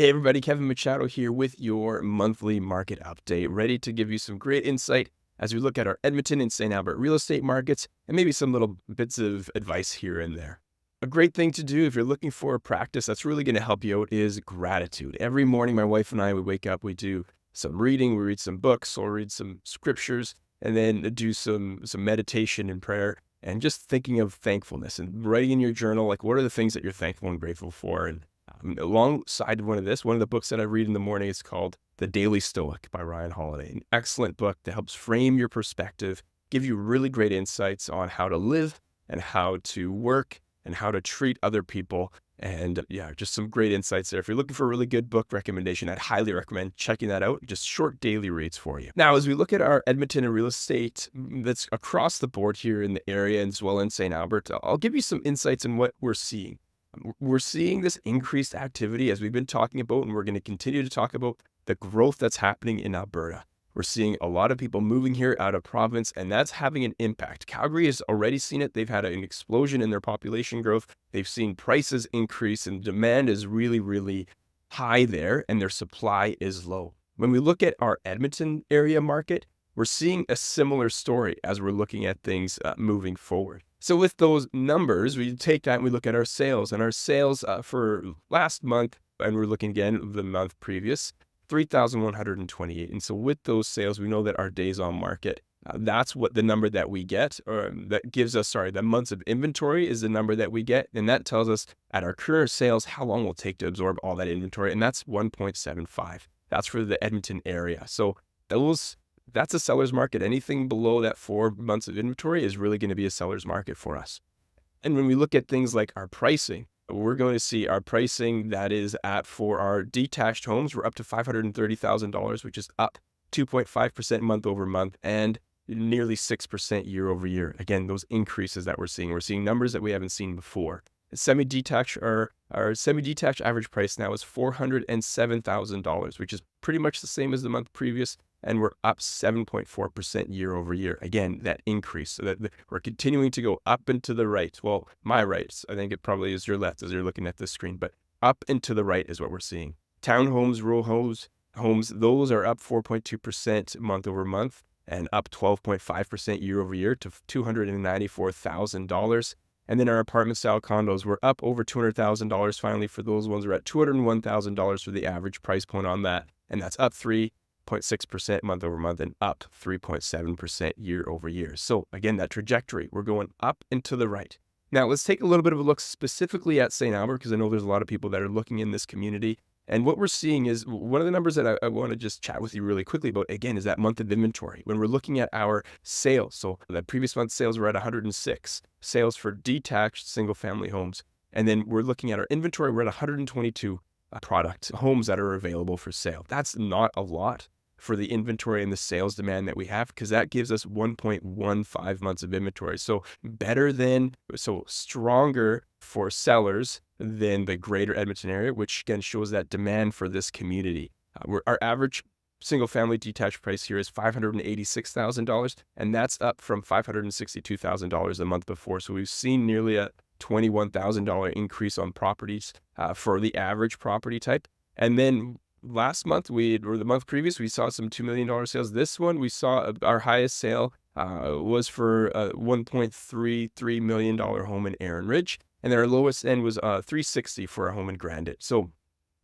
Hey everybody, Kevin Machado here with your monthly market update, ready to give you some great insight as we look at our Edmonton and St. Albert real estate markets and maybe some little bits of advice here and there. A great thing to do if you're looking for a practice that's really going to help you out is gratitude. Every morning, my wife and I, we wake up, we do some reading, we read some books, or read some scriptures, and then do some meditation and prayer and just thinking of thankfulness and writing in your journal, like what are the things that you're thankful and grateful for. And alongside one of the books that I read in the morning is called The Daily Stoic by Ryan Holiday, an excellent book that helps frame your perspective, give you really great insights on how to live and how to work and how to treat other people. And yeah, just some great insights there. If you're looking for a really good book recommendation, I'd highly recommend checking that out. Just short daily reads for you. Now, as we look at our Edmonton and real estate that's across the board here in the area as well in St. Albert, I'll give you some insights on what we're seeing. We're seeing this increased activity as we've been talking about, and we're going to continue to talk about the growth that's happening in Alberta. We're seeing a lot of people moving here out of province, and that's having an impact. Calgary has already seen it. They've had an explosion in their population growth. They've seen prices increase, and demand is really, really high there, and their supply is low. When we look at our Edmonton area market, we're seeing a similar story as we're looking at things moving forward. So with those numbers, we take time, we look at our sales, and our sales for last month, and we're looking again the month previous, 3,128. And so with those sales, we know that our days on market, that's what the number that we get, or that gives us, the months of inventory is the number that we get. And that tells us at our current sales, how long it will take to absorb all that inventory. And that's 1.75. That's for the Edmonton area. So that's a seller's market. Anything below that 4 months of inventory is really going to be a seller's market for us. And when we look at things like our pricing, we're going to see our pricing that is for our detached homes, we're up to $530,000, which is up 2.5% month over month and nearly 6% year over year. Again, those increases that we're seeing numbers that we haven't seen before. Semi-detached, our semi-detached average price now is $407,000, which is pretty much the same as the month previous. And we're up 7.4% year over year. Again, that increase, so that we're continuing to go up and to the right. Well, my right, I think it probably is your left as you're looking at this screen, but up and to the right is what we're seeing. Townhomes, row homes, those are up 4.2% month over month and up 12.5% year over year to $294,000. And then our apartment style condos were up over $200,000 finally for those ones. We're at $201,000 for the average price point on that. And that's up 3.6% month over month and up 3.7% year over year. So again, that trajectory, we're going up and to the right. Now let's take a little bit of a look specifically at St. Albert, because I know there's a lot of people that are looking in this community. And what we're seeing is one of the numbers that I want to just chat with you really quickly about, again, is that month of inventory. When we're looking at our sales, so the previous month's sales were at 106 sales for detached single family homes. And then we're looking at our inventory, we're at 122 product homes that are available for sale. That's not a lot for the inventory and the sales demand that we have, because that gives us 1.15 months of inventory. So stronger for sellers than the greater Edmonton area, which again shows that demand for this community. Our average single family detached price here is $586,000, and that's up from $562,000 the month before. So we've seen nearly a $21,000 increase on properties for the average property type. And then last month, or the month previous, we saw some $2 million sales. This one, we saw our highest sale was for a $1.33 million home in Erin Ridge. And then our lowest end was $360,000 for a home in Grandit. So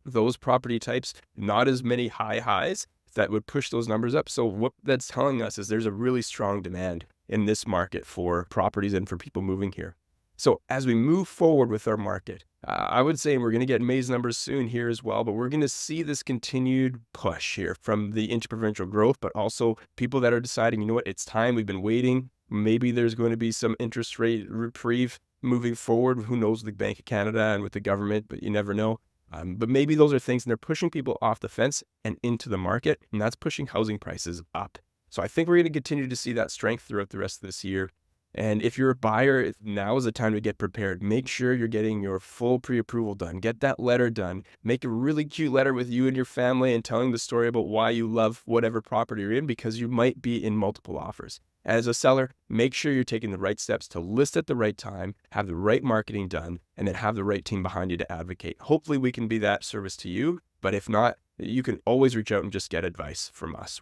those property types, not as many high highs that would push those numbers up. So what that's telling us is there's a really strong demand in this market for properties and for people moving here. So as we move forward with our market, I would say we're going to get May's numbers soon here as well, but we're going to see this continued push here from the interprovincial growth, but also people that are deciding, you know what, it's time, we've been waiting. Maybe there's going to be some interest rate reprieve moving forward. Who knows, with the Bank of Canada and with the government, but you never know. But maybe those are things, and they're pushing people off the fence and into the market, and that's pushing housing prices up. So I think we're going to continue to see that strength throughout the rest of this year. And if you're a buyer, now is the time to get prepared. Make sure you're getting your full pre-approval done. Get that letter done. Make a really cute letter with you and your family and telling the story about why you love whatever property you're in, because you might be in multiple offers. As a seller, make sure you're taking the right steps to list at the right time, have the right marketing done, and then have the right team behind you to advocate. Hopefully we can be that service to you, but if not, you can always reach out and just get advice from us.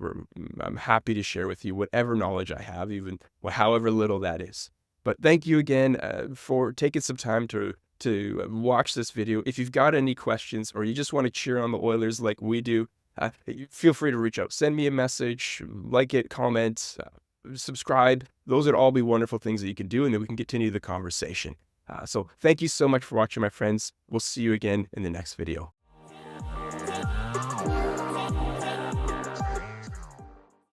I'm happy to share with you whatever knowledge I have, even however little that is. But thank you again for taking some time to watch this video. If you've got any questions or you just want to cheer on the Oilers like we do, feel free to reach out. Send me a message, like it, comment, subscribe. Those would all be wonderful things that you can do, and then we can continue the conversation. So thank you so much for watching, my friends. We'll see you again in the next video.